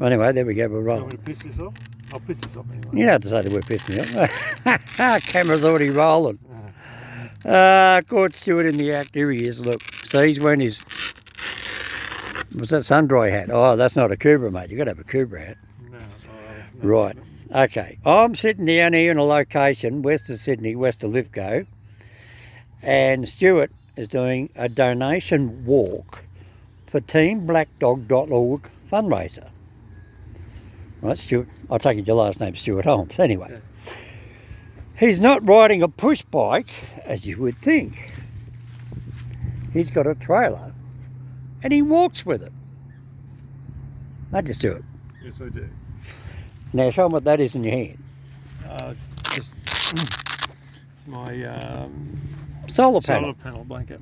Anyway, there we go, we're You rolling. want me to piss this off? I'll piss this off anyway. You don't have to say the word piss me off. Camera's already rolling. Caught Stuart in the act. Here he is, look. So he's wearing his, what's that, sun-dry hat? Oh, that's not a Cobra, mate. You've got to have a Cobra hat. No. Right. Okay. I'm sitting down here in a location, west of Sydney, west of Lithgow. And Stuart is doing a donation walk for teamblackdog.org fundraiser. Right, Stuart. I'll take it your last name, Stuart Holmes. Anyway. Yeah. He's not riding a push bike, as you would think. He's got a trailer and he walks with it. Don't you, Stuart? Yes, I do. Now show him what that is in your hand. Just it's my Solar solar panel. panel blanket.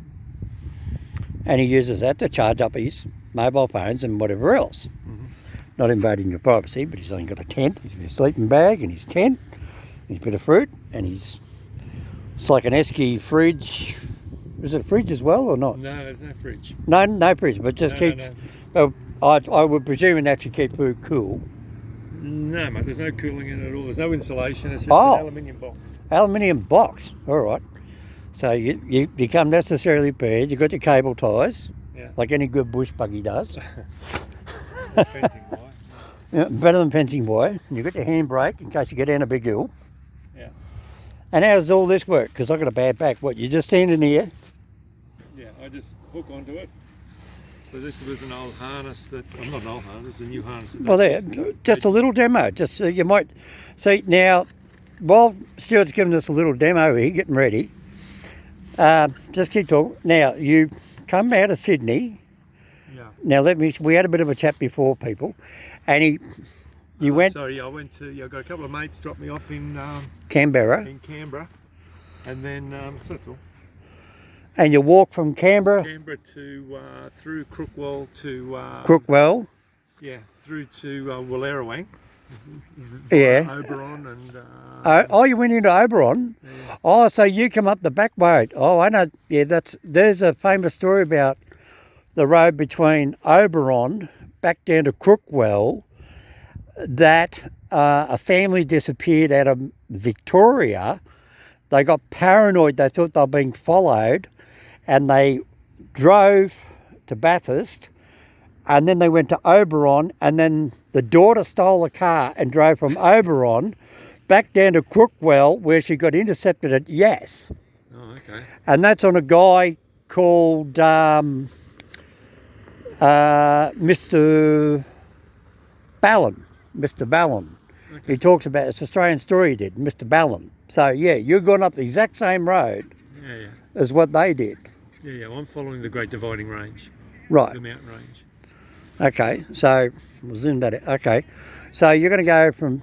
And he uses that to charge up his mobile phones and whatever else. Mm-hmm. Not invading your privacy, but he's only got a tent. He's got a sleeping bag and his tent, his bit of fruit, and it's like an esky fridge. Is it a fridge as well or not? No, there's no fridge. No fridge, but just keeps. No. I would presume that should keep food cool. No, mate, there's no cooling in it at all. There's no insulation. It's just Oh. an aluminium box. Aluminium box. All right. So you become necessarily prepared. You've got your cable ties, Yeah. like any good bush buggy does. Fencing wire. Yeah, better than fencing wire. You've got your handbrake in case you get down a big hill. Yeah. And how does all this work? Because I've got a bad back. What, you just stand in here? Yeah, I just hook onto it. So this was an old harness that, well, not an old harness, it's a new harness. Well, there, just a little demo. Just so you might see now, while Stuart's giving us a little demo here, getting ready, just keep talking. Now, you come out of Sydney. Yeah. Now, we had a bit of a chat before, people, and you went Sorry, I went to, I got a couple of mates dropped me off in Canberra, and then, so that's all. and you walk from Canberra, To, through Crookwell to, Crookwell, yeah, through to Wallerawang. yeah. Oberon and, Oh, you went into Oberon? yeah. Oh, so you come up the back road. Oh, I know. Yeah, there's a famous story about the road between Oberon back down to Crookwell that a family disappeared out of Victoria. They got paranoid. They thought they were being followed, and they drove to Bathurst, and then they went to Oberon, and then the daughter stole a car and drove from Oberon back down to Crookwell, where she got intercepted at Yass. Oh, okay. And that's on a guy called Mr. Ballon. Mr. Ballon. Okay. He talks about, it's an Australian story he did, Mr. Ballon. So yeah, you've gone up the exact same road Yeah. as what they did. Yeah, well, I'm following the Great Dividing Range, Right. the mountain range. Okay. So we'll zoom that in. Okay. So you're going to go from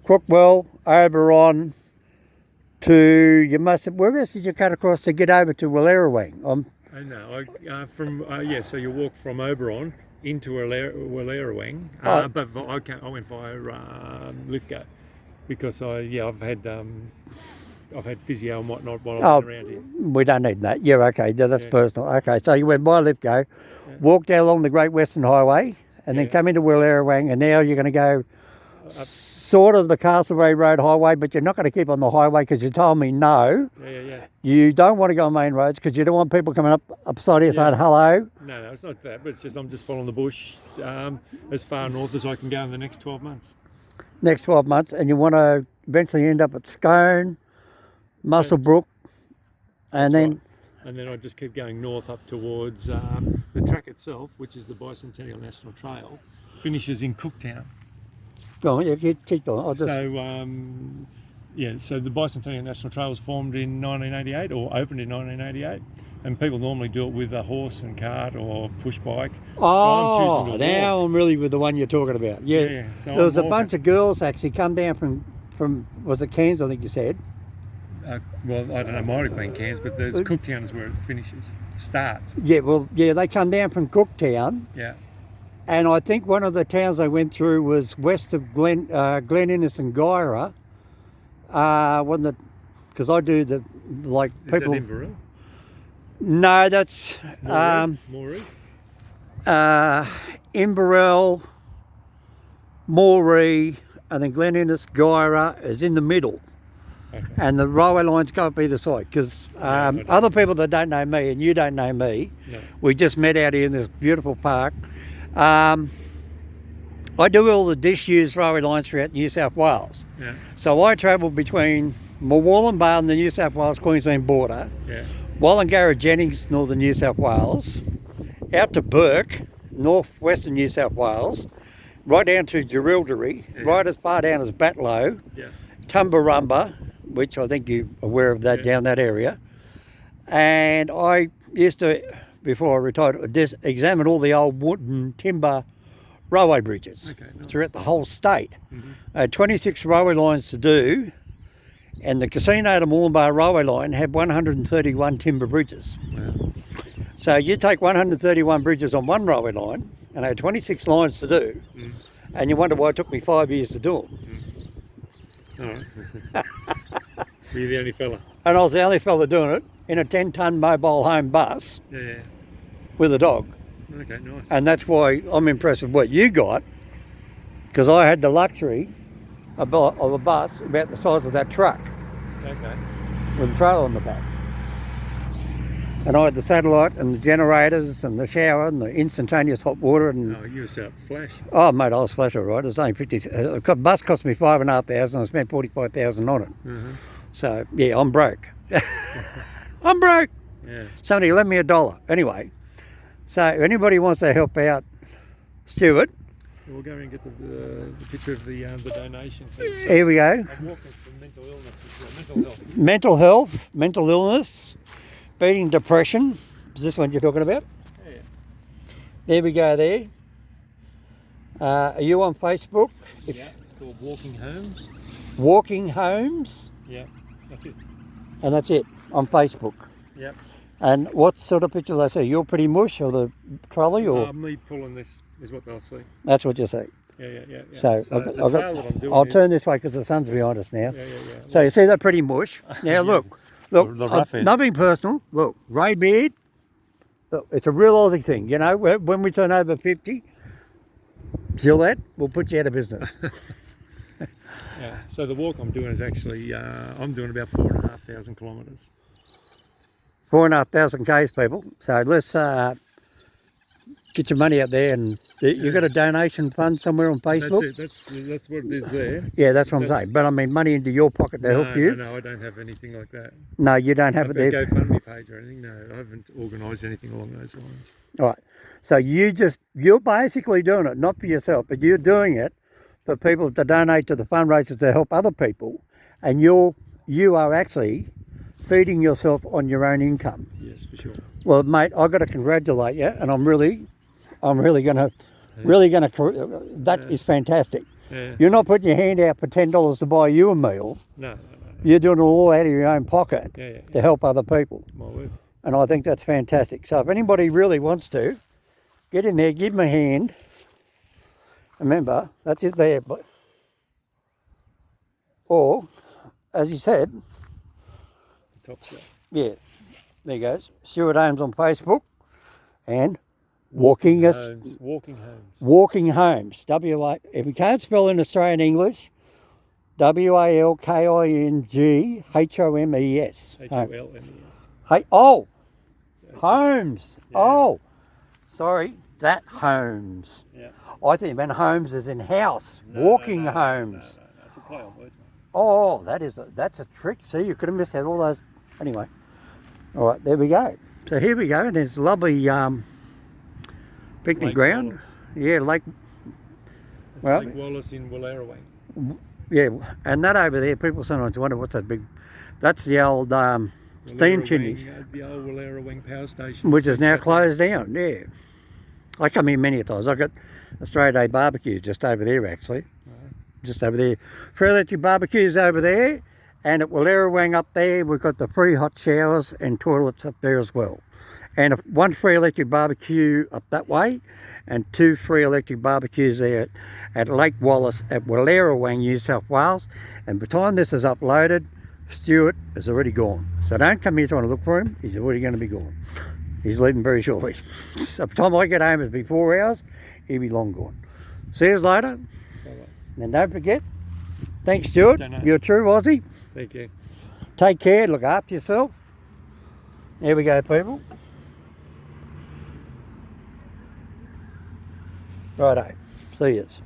Crookwell, Oberon to, you must have, where else did you cut across to get over to Wallerawang? I know. So you walk from Oberon into Wallerawang, Oh. but I went via Lithgow because I've had physio and whatnot while I've been around here. We don't need that. Yeah, okay, that's Yeah. personal. Okay, so you went by Lithgow, walked down along the Great Western Highway, and then Yeah. come into Wallerawang, and now you're going to go sort of the Castlereagh Road Highway, but you're not going to keep on the highway because you told me no. Yeah. You don't want to go on main roads because you don't want people coming up beside you saying hello. No, it's not that, but it's just I'm just following the bush as far north as I can go in the next 12 months. Next 12 months, and you want to eventually end up at Scone, Muswellbrook, and then... Right. And then I just keep going north up towards the track itself, which is the Bicentennial National Trail, finishes in Cooktown. Go on, keep going. I'll just... So the Bicentennial National Trail was formed in 1988 or opened in 1988, and people normally do it with a horse and cart or push bike. Oh, now I'm really with the one you're talking about. Yeah. So There was a bunch of girls actually come down from was it Cairns, I think you said? Well, I don't know, might have been Cairns, but there's Cooktown is where it finishes, starts. Yeah, well, yeah, they come down from Cooktown. Yeah. And I think one of the towns they went through was west of Glen Innes and Gyra. Wasn't it? Because I do the, like, people... Is that Inverell? No, that's... Moree? Inverell, Moree, and then Glen Innes, Gyra is in the middle. Okay. And the railway lines go up either side, because other people that don't know me, and you don't know me, No. we just met out here in this beautiful park. I do all the disused railway lines throughout New South Wales. Yeah. So I travel between Wallenbale and the New South Wales Queensland border, Yeah. Wallangarra Jennings, northern New South Wales, out to Burke, northwestern New South Wales, right down to Jerilderie, Yeah. right as far down as Batlow, Yeah. Tumbarumba, which I think you're aware of that, Yeah. down that area. And I used to, before I retired, examine all the old wooden timber railway bridges Okay, nice. throughout the whole state. Mhm. I had 26 railway lines to do, and the Casino to Moolumbar railway line had 131 timber bridges. Wow. So you take 131 bridges on one railway line, and I had 26 lines to do, Mm. and you wonder why it took me 5 years to do them. All right. Were you the only fella? And I was the only fella doing it in a 10-ton mobile home bus Yeah, yeah. with a dog. Okay, nice. And that's why I'm impressed with what you got, because I had the luxury of a bus about the size of that truck Okay. with a trailer on the back. And I had the satellite and the generators and the shower and the instantaneous hot water and Oh, you were out flash. oh mate, I was flash all right. It was only 50. The bus cost me $5,500 and I spent 45,000 on it. Uh-huh. So yeah, I'm broke. I'm broke. Yeah. Somebody lent me $1. Anyway, so if anybody wants to help out Stuart, We'll go and get the picture of the donation. here we go. I'm walking for mental illness. Mental health. Mental illness, beating depression. Is this one you're talking about? Yeah. There we go there. Are you on Facebook? Yeah. It's called Walking Homes. Walking Homes, Yeah. That's it. and that's it, on Facebook. Yep. And what sort of picture they see? You're pretty mush or the trolley or? Me pulling this is what they'll see. That's what you see. Yeah. So, the trail that I'm doing I'll is- turn this way because the sun's behind us now. Yeah. So you see that pretty mush? Now look, The rough end. not being personal, look, grey beard, look, it's a real Aussie thing, you know, when we turn over 50, still that, we'll put you out of business. Yeah. So the walk I'm doing is actually I'm doing about 4,500 kilometres. 4,500 Ks, people. So let's get your money out there, and you got a donation fund somewhere on Facebook? That's it. That's what it is there. Yeah, that's what I'm That's- saying. But I mean, money into your pocket to help you. No, I don't have anything like that. No, you don't I have have it a there. GoFundMe page or anything. No, I haven't organised anything along those lines. All right. So you're basically doing it, not for yourself, but you're doing it for people to donate to the fundraisers to help other people, and you are actually feeding yourself on your own income. Yes, for sure. Well, mate, I've got to congratulate you, and I'm really gonna, that is fantastic. Yeah. You're not putting your hand out for $10 to buy you a meal. No. You're doing it all out of your own pocket Yeah. to help other people. My word. And I think that's fantastic. So if anybody really wants to, get in there, give them a hand. Remember, that's it there. But, or, as you said, Top shot. yeah, there you go. Stuart Holmes on Facebook and Walking Homes. Walking Homes. Walking Homes. W-A, if you can't spell in Australian English, WALKINGHOMES. HOLMES. Hey, oh, Holmes. Yeah. Oh, sorry, that Holmes. Yeah. I think you meant Holmes as in house. Walking Homes. No. It's a play on words, mate. Oh, that's a trick. See, you could have missed out all those. Anyway, all right, there we go. So here we go. And there's lovely picnic Lake ground. Wallace. Yeah, Lake. It's Well- Lake Wallace in Wallerawang. Yeah, and that over there, people sometimes wonder what's that big. That's the old steam Wallerawang, chimneys, The old Wallerawang power station. which is now Shut down. closed down. Yeah, I come here many times. I got Australia Day barbecue just over there, actually. Just over there. Free electric barbecues over there, and at Wallerawang up there, we've got the free hot showers and toilets up there as well. And one free electric barbecue up that way, and 2 free electric barbecues there at Lake Wallace at Wallerawang, New South Wales. And by the time this is uploaded, Stuart is already gone. So don't come here trying to look for him. He's already going to be gone. He's leaving very shortly. So by the time I get home, it'll be 4 hours. he'll be long gone. See you later. Bye-bye. And don't forget, thanks, Stuart. Don't know. You're a true Aussie. Thank you. Take care, look after yourself. There we go, people. Righto. See yous.